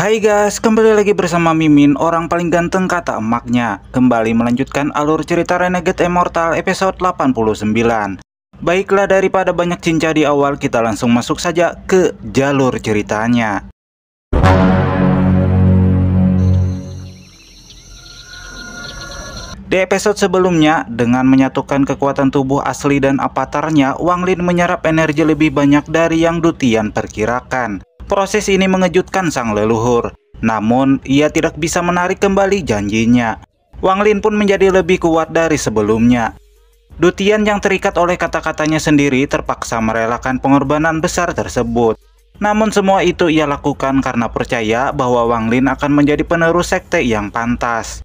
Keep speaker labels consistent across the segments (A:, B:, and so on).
A: Hai guys, kembali lagi bersama Mimin, orang paling ganteng kata emaknya. Kembali melanjutkan alur cerita Renegade Immortal episode 89. Baiklah, daripada banyak cinca di awal, kita langsung masuk saja ke jalur ceritanya. Di episode sebelumnya, dengan menyatukan kekuatan tubuh asli dan avatarnya, Wang Lin menyerap energi lebih banyak dari yang Dutian perkirakan. Proses ini mengejutkan sang leluhur, namun ia tidak bisa menarik kembali janjinya. Wang Lin pun menjadi lebih kuat dari sebelumnya. Dutian yang terikat oleh kata-katanya sendiri terpaksa merelakan pengorbanan besar tersebut. Namun semua itu ia lakukan karena percaya bahwa Wang Lin akan menjadi penerus sekte yang pantas.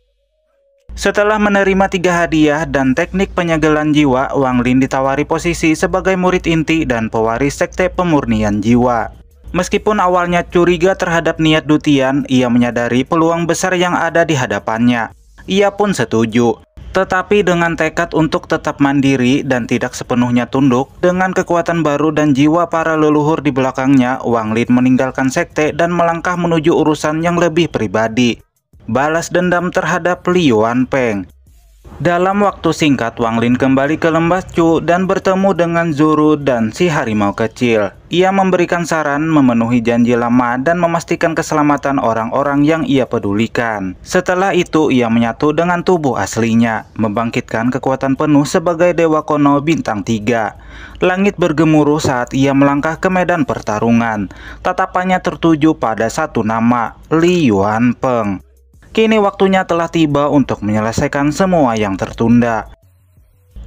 A: Setelah menerima 3 hadiah dan teknik penyegelan jiwa, Wang Lin ditawari posisi sebagai murid inti dan pewaris sekte pemurnian jiwa. Meskipun awalnya curiga terhadap niat Dutian, ia menyadari peluang besar yang ada di hadapannya. Ia pun setuju. Tetapi dengan tekad untuk tetap mandiri dan tidak sepenuhnya tunduk, dengan kekuatan baru dan jiwa para leluhur di belakangnya, Wang Lin meninggalkan sekte dan melangkah menuju urusan yang lebih pribadi. Balas dendam terhadap Li Yuanpeng. Dalam waktu singkat, Wang Lin kembali ke lembah Chu dan bertemu dengan Zuru dan si harimau kecil. Ia memberikan saran, memenuhi janji lama, dan memastikan keselamatan orang-orang yang ia pedulikan. Setelah itu, ia menyatu dengan tubuh aslinya, membangkitkan kekuatan penuh sebagai Dewa Kono bintang 3. Langit bergemuruh saat ia melangkah ke medan pertarungan. Tatapannya tertuju pada satu nama, Li Yuanpeng. Kini waktunya telah tiba untuk menyelesaikan semua yang tertunda.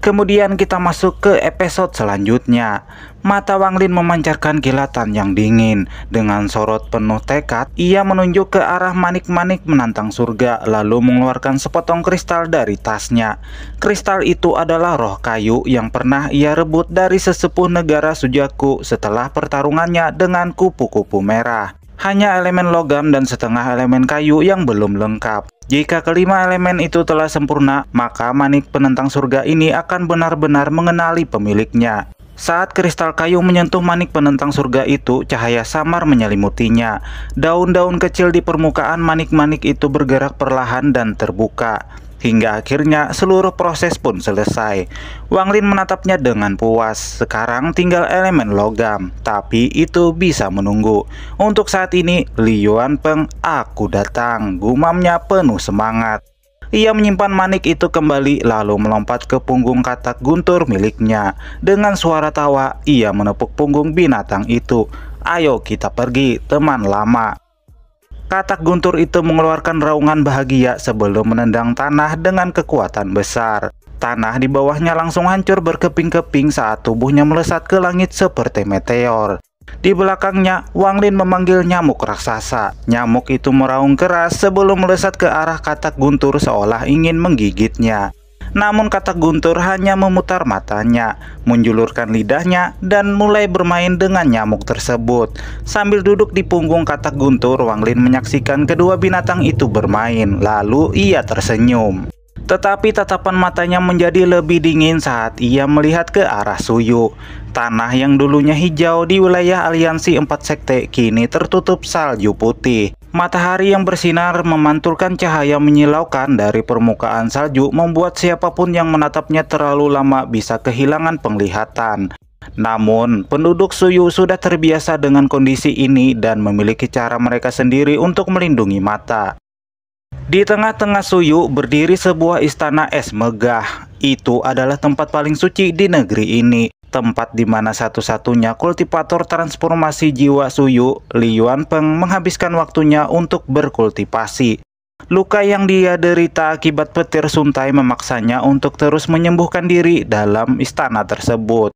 A: Kemudian kita masuk ke episode selanjutnya. Mata Wang Lin memancarkan kilatan yang dingin. Dengan sorot penuh tekad, ia menunjuk ke arah manik-manik menantang surga, lalu mengeluarkan sepotong kristal dari tasnya. Kristal itu adalah roh kayu yang pernah ia rebut dari sesepuh negara Sujaku setelah pertarungannya dengan kupu-kupu merah. Hanya elemen logam dan setengah elemen kayu yang belum lengkap. Jika kelima elemen itu telah sempurna, maka manik penentang surga ini akan benar-benar mengenali pemiliknya. Saat kristal kayu menyentuh manik penentang surga itu, cahaya samar menyelimutinya. Daun-daun kecil di permukaan manik-manik itu bergerak perlahan dan terbuka. Hingga akhirnya seluruh proses pun selesai. Wang Lin menatapnya dengan puas. Sekarang tinggal elemen logam, tapi itu bisa menunggu. Untuk saat ini, Li Yuanpeng, aku datang, gumamnya penuh semangat. Ia menyimpan manik itu kembali lalu melompat ke punggung katak guntur miliknya. Dengan suara tawa, ia menepuk punggung binatang itu. Ayo kita pergi, teman lama. Katak guntur itu mengeluarkan raungan bahagia sebelum menendang tanah dengan kekuatan besar. Tanah di bawahnya langsung hancur berkeping-keping saat tubuhnya melesat ke langit seperti meteor. Di belakangnya, Wang Lin memanggil nyamuk raksasa. Nyamuk itu meraung keras sebelum melesat ke arah katak guntur seolah ingin menggigitnya. Namun katak guntur hanya memutar matanya, menjulurkan lidahnya, dan mulai bermain dengan nyamuk tersebut. Sambil duduk di punggung katak guntur, Wang Lin menyaksikan kedua binatang itu bermain, lalu ia tersenyum. Tetapi tatapan matanya menjadi lebih dingin saat ia melihat ke arah Suyu. Tanah yang dulunya hijau di wilayah aliansi 4 sekte kini tertutup salju putih. Matahari yang bersinar memantulkan cahaya menyilaukan dari permukaan salju membuat siapapun yang menatapnya terlalu lama bisa kehilangan penglihatan. Namun, penduduk Suyu sudah terbiasa dengan kondisi ini dan memiliki cara mereka sendiri untuk melindungi mata. Di tengah-tengah Suyu berdiri sebuah istana es megah. Itu adalah tempat paling suci di negeri ini. Tempat di mana satu-satunya kultivator transformasi jiwa Suyu, Li Yuanpeng, menghabiskan waktunya untuk berkultivasi. Luka yang dia derita akibat petir suntai memaksanya untuk terus menyembuhkan diri dalam istana tersebut.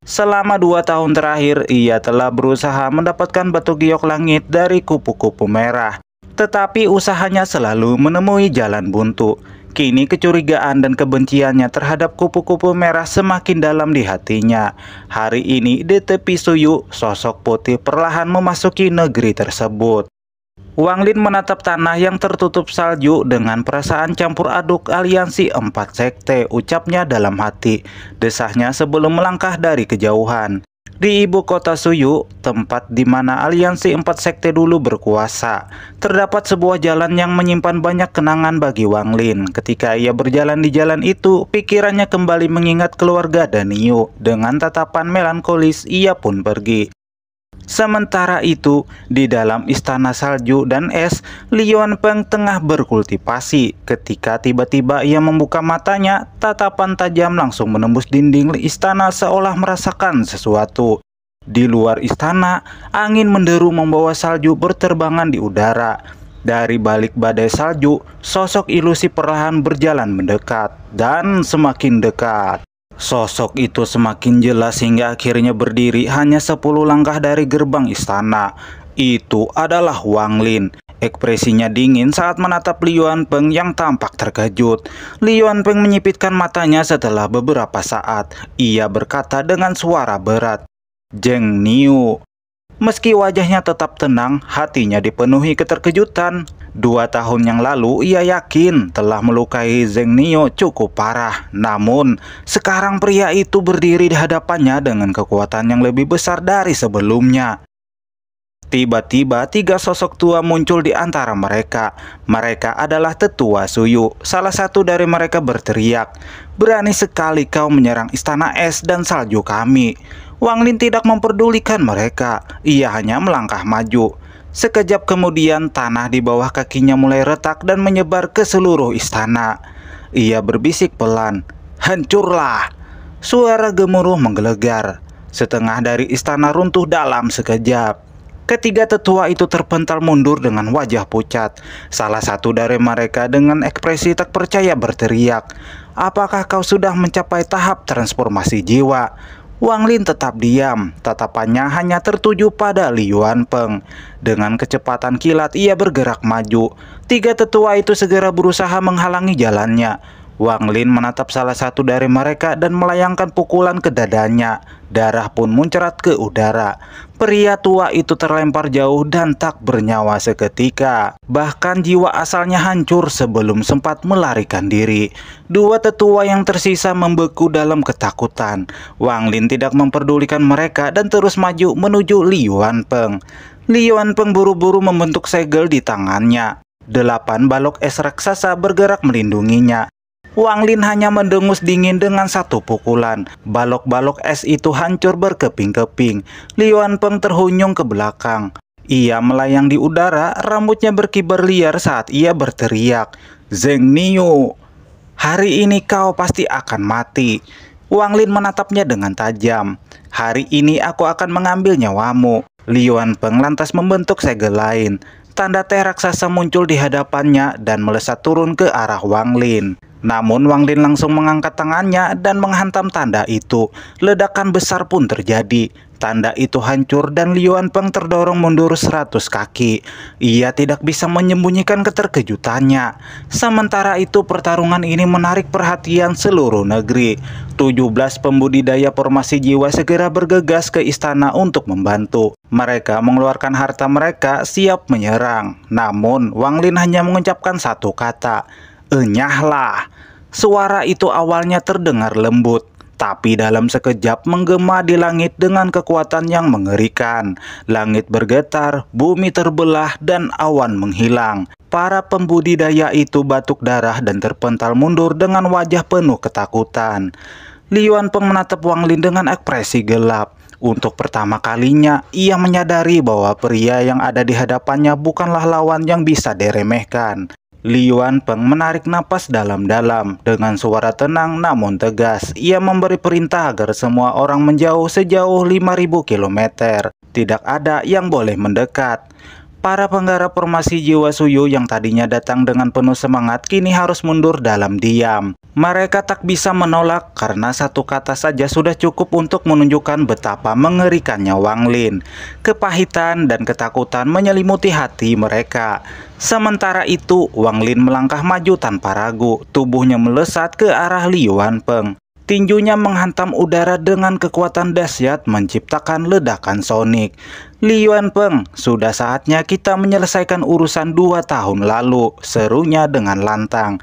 A: Selama 2 tahun terakhir, ia telah berusaha mendapatkan batu giok langit dari kupu-kupu merah. Tetapi usahanya selalu menemui jalan buntu. Kini kecurigaan dan kebenciannya terhadap kupu-kupu merah semakin dalam di hatinya. Hari ini di tepi Suyu, sosok putih perlahan memasuki negeri tersebut. Wang Lin menatap tanah yang tertutup salju dengan perasaan campur aduk aliansi 4 sekte, ucapnya dalam hati. Desahnya sebelum melangkah dari kejauhan. Di ibu kota Suyu, tempat di mana aliansi 4 sekte dulu berkuasa, terdapat sebuah jalan yang menyimpan banyak kenangan bagi Wang Lin. Ketika ia berjalan di jalan itu, pikirannya kembali mengingat keluarga dan Niu. Dengan tatapan melankolis, ia pun pergi. Sementara itu, di dalam istana salju dan es, Li Yuanpeng tengah berkultivasi. Ketika tiba-tiba ia membuka matanya, tatapan tajam langsung menembus dinding istana seolah merasakan sesuatu. Di luar istana, angin menderu membawa salju berterbangan di udara. Dari balik badai salju, sosok ilusi perlahan berjalan mendekat, dan semakin dekat. Sosok itu semakin jelas hingga akhirnya berdiri hanya 10 langkah dari gerbang istana. Itu adalah Wang Lin. Ekspresinya dingin saat menatap Li Yuanpeng yang tampak terkejut. Li Yuanpeng menyipitkan matanya setelah beberapa saat. Ia berkata dengan suara berat, "Zheng Niu." Meski wajahnya tetap tenang, hatinya dipenuhi keterkejutan. 2 tahun yang lalu, ia yakin telah melukai Zheng Niu cukup parah. Namun, sekarang pria itu berdiri di hadapannya dengan kekuatan yang lebih besar dari sebelumnya. Tiba-tiba 3 sosok tua muncul di antara mereka. Mereka adalah tetua Suyu. Salah satu dari mereka berteriak, "Berani sekali kau menyerang istana es dan salju kami." Wang Lin tidak memperdulikan mereka. Ia hanya melangkah maju. Sekejap kemudian tanah di bawah kakinya mulai retak dan menyebar ke seluruh istana. Ia berbisik pelan, "Hancurlah!" Suara gemuruh menggelegar. Setengah dari istana runtuh dalam sekejap. Ketiga tetua itu terpental mundur dengan wajah pucat. Salah satu dari mereka dengan ekspresi tak percaya berteriak, "Apakah kau sudah mencapai tahap transformasi jiwa?" Wang Lin tetap diam, tatapannya hanya tertuju pada Li Yuanpeng. Dengan kecepatan kilat ia bergerak maju. 3 tetua itu segera berusaha menghalangi jalannya. Wang Lin menatap salah satu dari mereka dan melayangkan pukulan ke dadanya. Darah pun muncrat ke udara. Pria tua itu terlempar jauh dan tak bernyawa seketika. Bahkan jiwa asalnya hancur sebelum sempat melarikan diri. 2 tetua yang tersisa membeku dalam ketakutan. Wang Lin tidak memperdulikan mereka dan terus maju menuju Li Yuanpeng. Li Yuanpeng buru-buru membentuk segel di tangannya. 8 balok es raksasa bergerak melindunginya. Wang Lin hanya mendengus dingin dengan 1 pukulan. Balok-balok es itu hancur berkeping-keping. Li Yuanpeng terhuyung ke belakang. Ia melayang di udara, rambutnya berkibar liar saat ia berteriak, "Zheng Niu, hari ini kau pasti akan mati." Wang Lin menatapnya dengan tajam. "Hari ini aku akan mengambil nyawamu." Li Yuanpeng lantas membentuk segel lain. Tanda teh raksasa muncul di hadapannya dan melesat turun ke arah Wang Lin. Namun Wang Lin langsung mengangkat tangannya dan menghantam tanda itu. Ledakan besar pun terjadi. Tanda itu hancur dan Li Yuanpeng terdorong mundur 100 kaki. Ia tidak bisa menyembunyikan keterkejutannya. Sementara itu pertarungan ini menarik perhatian seluruh negeri. 17 pembudidaya formasi jiwa segera bergegas ke istana untuk membantu. Mereka mengeluarkan harta mereka siap menyerang. Namun Wang Lin hanya mengucapkan 1 kata, "Enyahlah." Suara itu awalnya terdengar lembut, tapi dalam sekejap menggema di langit dengan kekuatan yang mengerikan. Langit bergetar, bumi terbelah, dan awan menghilang. Para pembudidaya itu batuk darah dan terpental mundur dengan wajah penuh ketakutan. Li Yuanpeng menatap Wang Lin dengan ekspresi gelap. Untuk pertama kalinya, ia menyadari bahwa pria yang ada di hadapannya bukanlah lawan yang bisa diremehkan. Li Yuanpeng menarik napas dalam-dalam. Dengan suara tenang namun tegas, ia memberi perintah agar semua orang menjauh sejauh 5.000 km. Tidak ada yang boleh mendekat. Para penggarap formasi jiwa Suyu yang tadinya datang dengan penuh semangat kini harus mundur dalam diam. Mereka tak bisa menolak karena 1 kata saja sudah cukup untuk menunjukkan betapa mengerikannya Wang Lin. Kepahitan dan ketakutan menyelimuti hati mereka. Sementara itu, Wang Lin melangkah maju tanpa ragu. Tubuhnya melesat ke arah Li Yuanpeng. Tinjunya menghantam udara dengan kekuatan dahsyat menciptakan ledakan sonik. "Li Yuanpeng, sudah saatnya kita menyelesaikan urusan 2 tahun lalu," serunya dengan lantang.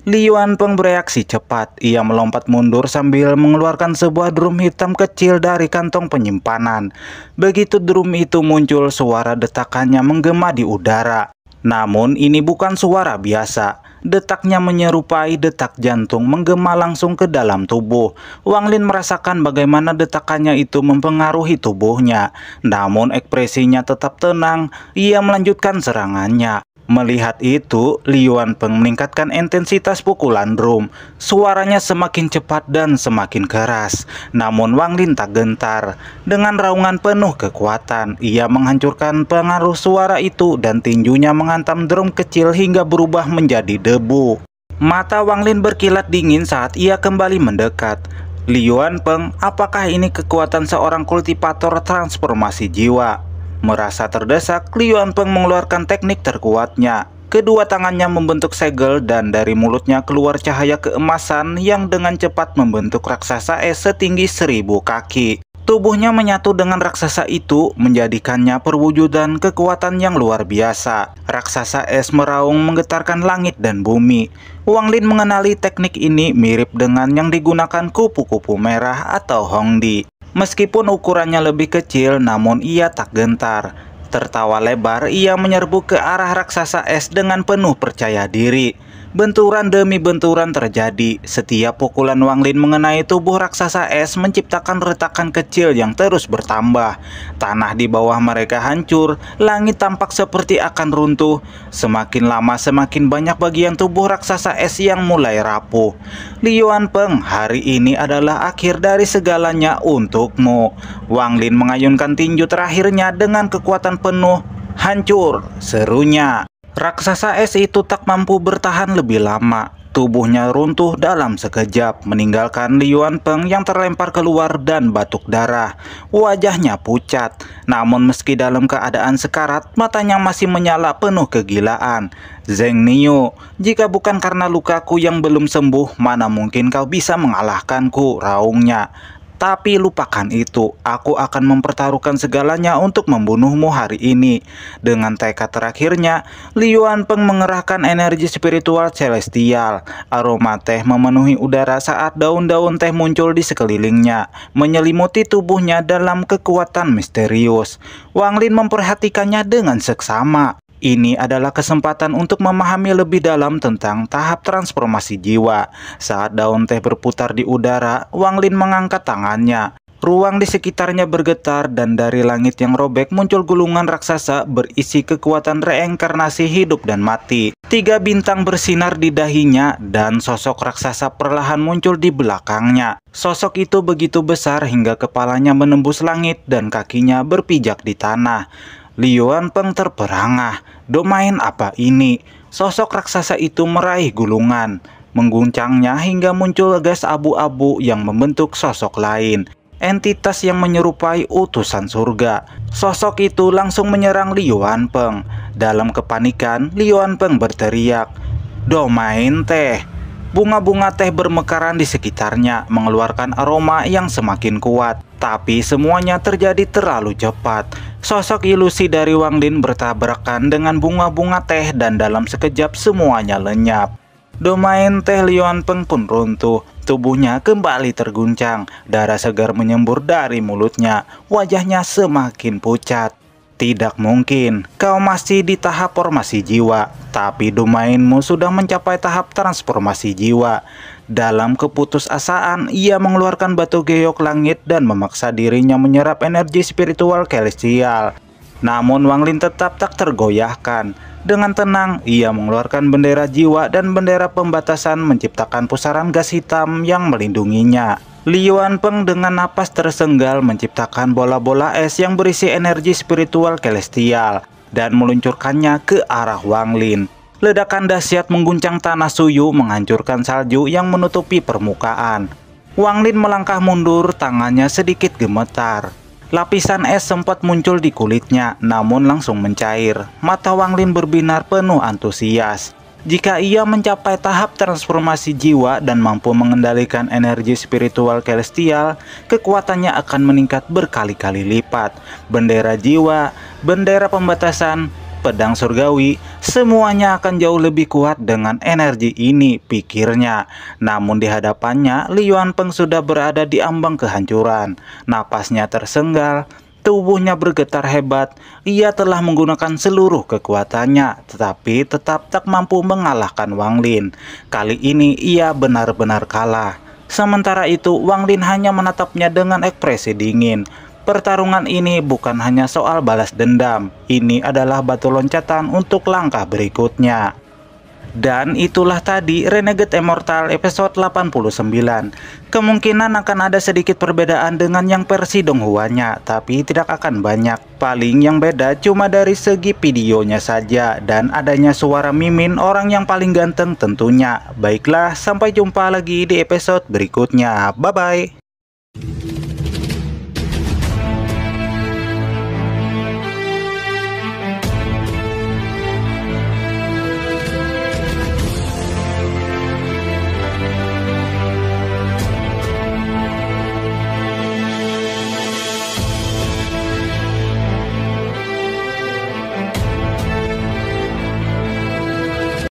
A: Li Yuanpeng bereaksi cepat. Ia melompat mundur sambil mengeluarkan sebuah drum hitam kecil dari kantong penyimpanan. Begitu drum itu muncul, suara detakannya menggema di udara. Namun ini bukan suara biasa. Detaknya menyerupai detak jantung menggema langsung ke dalam tubuh. Wang Lin merasakan bagaimana detakannya itu mempengaruhi tubuhnya. Namun ekspresinya tetap tenang. Ia melanjutkan serangannya. Melihat itu, Li Yuanpeng meningkatkan intensitas pukulan drum. Suaranya semakin cepat dan semakin keras. Namun Wang Lin tak gentar. Dengan raungan penuh kekuatan, ia menghancurkan pengaruh suara itu dan tinjunya menghantam drum kecil hingga berubah menjadi debu. Mata Wang Lin berkilat dingin saat ia kembali mendekat. Li Yuanpeng, apakah ini kekuatan seorang kultivator transformasi jiwa? Merasa terdesak, Li Yuanpeng mengeluarkan teknik terkuatnya. Kedua tangannya membentuk segel dan dari mulutnya keluar cahaya keemasan yang dengan cepat membentuk raksasa es setinggi 1000 kaki. Tubuhnya menyatu dengan raksasa itu, menjadikannya perwujudan kekuatan yang luar biasa. Raksasa es meraung menggetarkan langit dan bumi. Wang Lin mengenali teknik ini mirip dengan yang digunakan kupu-kupu merah atau Hongdi. Meskipun ukurannya lebih kecil, namun ia tak gentar. Tertawa lebar, ia menyerbu ke arah raksasa es dengan penuh percaya diri. Benturan demi benturan terjadi. Setiap pukulan Wang Lin mengenai tubuh raksasa es menciptakan retakan kecil yang terus bertambah. Tanah di bawah mereka hancur, langit tampak seperti akan runtuh. Semakin lama semakin banyak bagian tubuh raksasa es yang mulai rapuh. Li Yuanpeng, hari ini adalah akhir dari segalanya untukmu. Wang Lin mengayunkan tinju terakhirnya dengan kekuatan penuh. Hancur, serunya. Raksasa es itu tak mampu bertahan lebih lama. Tubuhnya runtuh dalam sekejap, meninggalkan Li Yuanpeng yang terlempar keluar dan batuk darah. Wajahnya pucat, namun meski dalam keadaan sekarat, matanya masih menyala penuh kegilaan. Zheng Niu, jika bukan karena lukaku yang belum sembuh, mana mungkin kau bisa mengalahkanku, raungnya. Tapi lupakan itu, aku akan mempertaruhkan segalanya untuk membunuhmu hari ini. Dengan tekad terakhirnya, Li Yuanpeng mengerahkan energi spiritual celestial. Aroma teh memenuhi udara saat daun-daun teh muncul di sekelilingnya, menyelimuti tubuhnya dalam kekuatan misterius. Wang Lin memperhatikannya dengan seksama. Ini adalah kesempatan untuk memahami lebih dalam tentang tahap transformasi jiwa. Saat daun teh berputar di udara, Wang Lin mengangkat tangannya. Ruang di sekitarnya bergetar dan dari langit yang robek muncul gulungan raksasa berisi kekuatan reinkarnasi hidup dan mati. 3 bintang bersinar di dahinya dan sosok raksasa perlahan muncul di belakangnya. Sosok itu begitu besar hingga kepalanya menembus langit dan kakinya berpijak di tanah. Li Yuanpeng terperangah. Domain apa ini? Sosok raksasa itu meraih gulungan, mengguncangnya hingga muncul gas abu-abu yang membentuk sosok lain. Entitas yang menyerupai utusan surga. Sosok itu langsung menyerang Li Yuanpeng. Dalam kepanikan, Li Yuanpeng berteriak, "Domain teh!" Bunga-bunga teh bermekaran di sekitarnya, mengeluarkan aroma yang semakin kuat. Tapi semuanya terjadi terlalu cepat. Sosok ilusi dari Wang Lin bertabrakan dengan bunga-bunga teh dan dalam sekejap semuanya lenyap. Domain teh Li Yuanpeng pun runtuh. Tubuhnya kembali terguncang. Darah segar menyembur dari mulutnya. Wajahnya semakin pucat. Tidak mungkin, kau masih di tahap formasi jiwa, tapi domainmu sudah mencapai tahap transformasi jiwa. Dalam keputusasaan, ia mengeluarkan batu geok langit dan memaksa dirinya menyerap energi spiritual celestial. Namun Wang Lin tetap tak tergoyahkan. Dengan tenang, ia mengeluarkan bendera jiwa dan bendera pembatasan menciptakan pusaran gas hitam yang melindunginya. Li Yuanpeng dengan napas tersenggal menciptakan bola-bola es yang berisi energi spiritual celestial dan meluncurkannya ke arah Wang Lin. Ledakan dahsyat mengguncang tanah Suyu, menghancurkan salju yang menutupi permukaan. Wang Lin melangkah mundur, tangannya sedikit gemetar. Lapisan es sempat muncul di kulitnya, namun langsung mencair. Mata Wang Lin berbinar penuh antusias. Jika ia mencapai tahap transformasi jiwa dan mampu mengendalikan energi spiritual celestial, kekuatannya akan meningkat berkali-kali lipat. Bendera jiwa, bendera pembatasan, pedang surgawi, semuanya akan jauh lebih kuat dengan energi ini, pikirnya. Namun di hadapannya, Li Yuanpeng sudah berada di ambang kehancuran. Napasnya tersenggal, tubuhnya bergetar hebat. Ia telah menggunakan seluruh kekuatannya, tetapi tetap tak mampu mengalahkan Wang Lin. Kali ini ia benar-benar kalah. Sementara itu, Wang Lin hanya menatapnya dengan ekspresi dingin. Pertarungan ini bukan hanya soal balas dendam, ini adalah batu loncatan untuk langkah berikutnya. Dan itulah tadi Renegade Immortal episode 89. Kemungkinan akan ada sedikit perbedaan dengan yang versi Donghuanya, tapi tidak akan banyak. Paling yang beda cuma dari segi videonya saja dan adanya suara Mimin, orang yang paling ganteng tentunya. Baiklah, sampai jumpa lagi di episode berikutnya. Bye-bye.